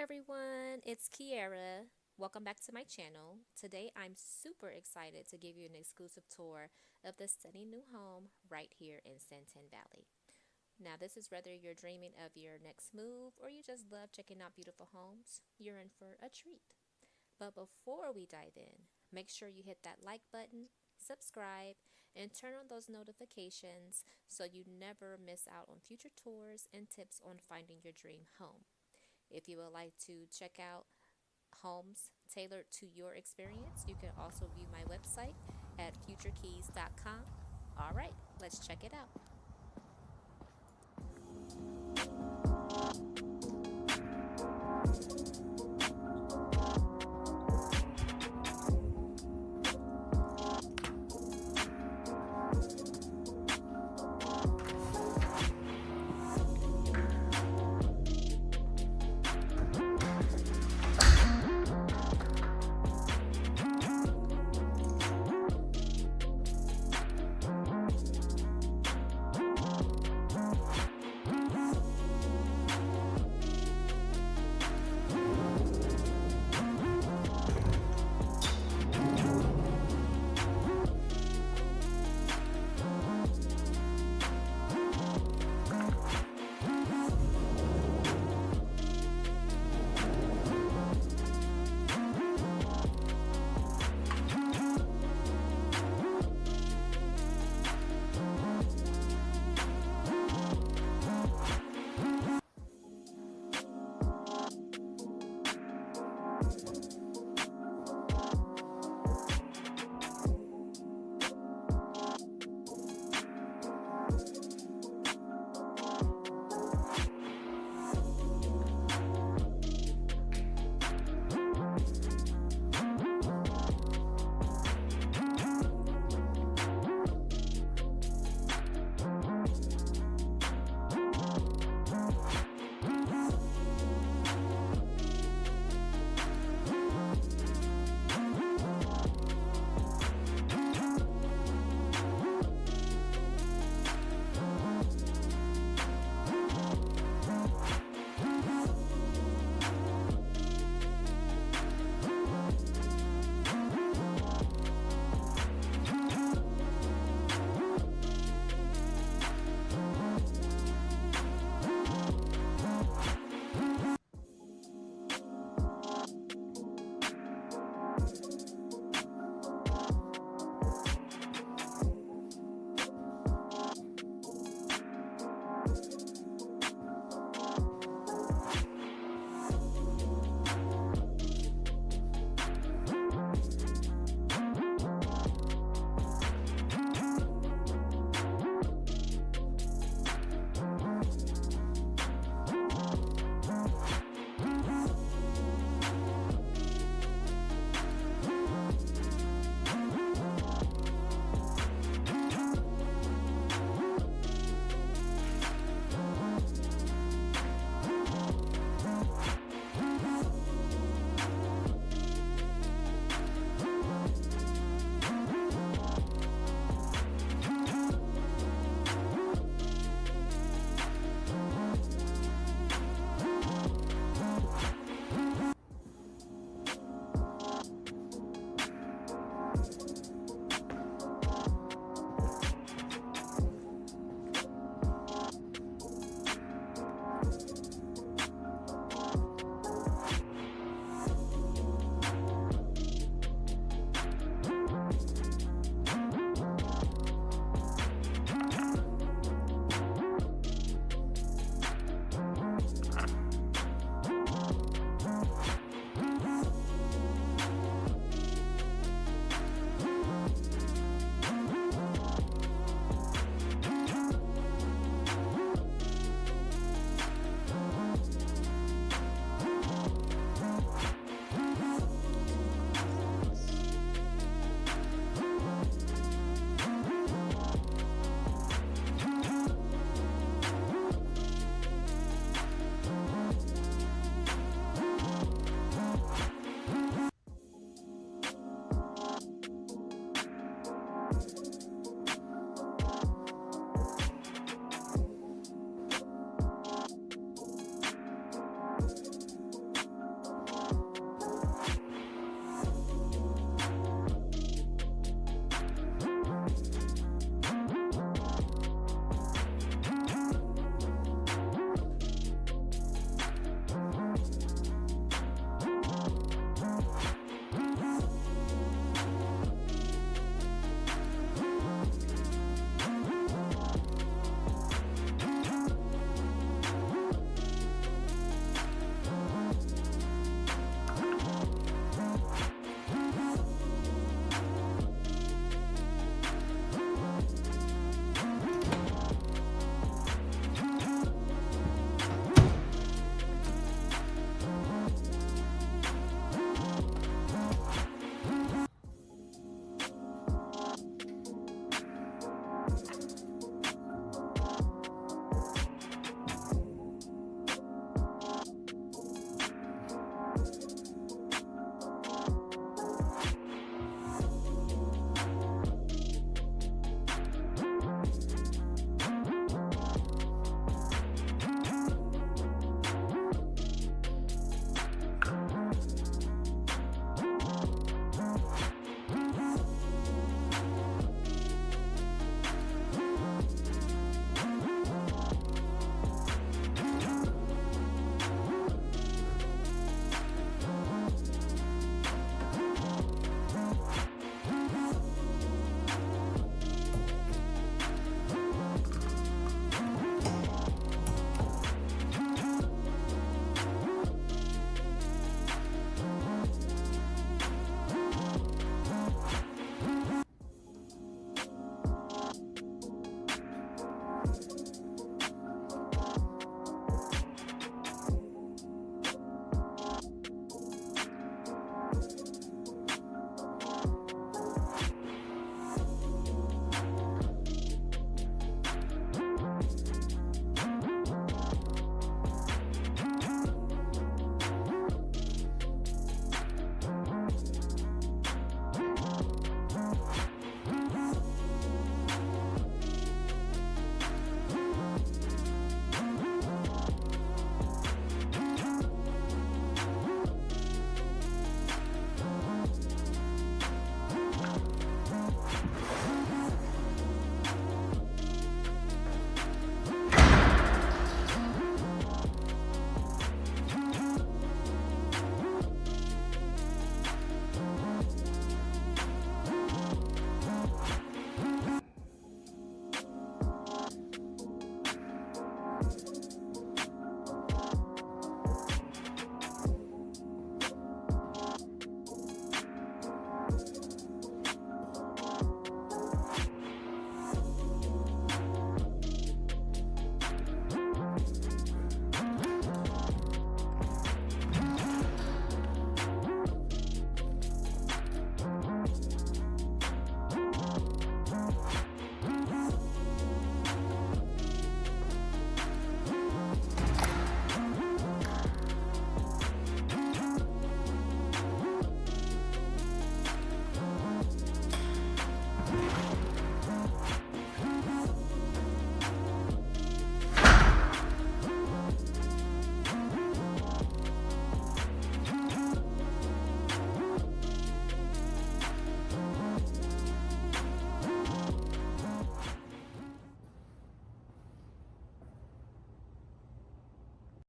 everyone, it's Kuiera. Welcome back to my channel. Today I'm super excited to give you an exclusive tour of this stunning new home right here in Santan Valley. Now, this is whether you're dreaming of your next move or you just love checking out beautiful homes, you're in for a treat. But before we dive in, make sure you hit that like button, subscribe, and turn on those notifications so you never miss out on future tours and tips on finding your dream home. If you would like to check out homes tailored to your experience, you can also view my website at futurekeys.com. All right, let's check it out.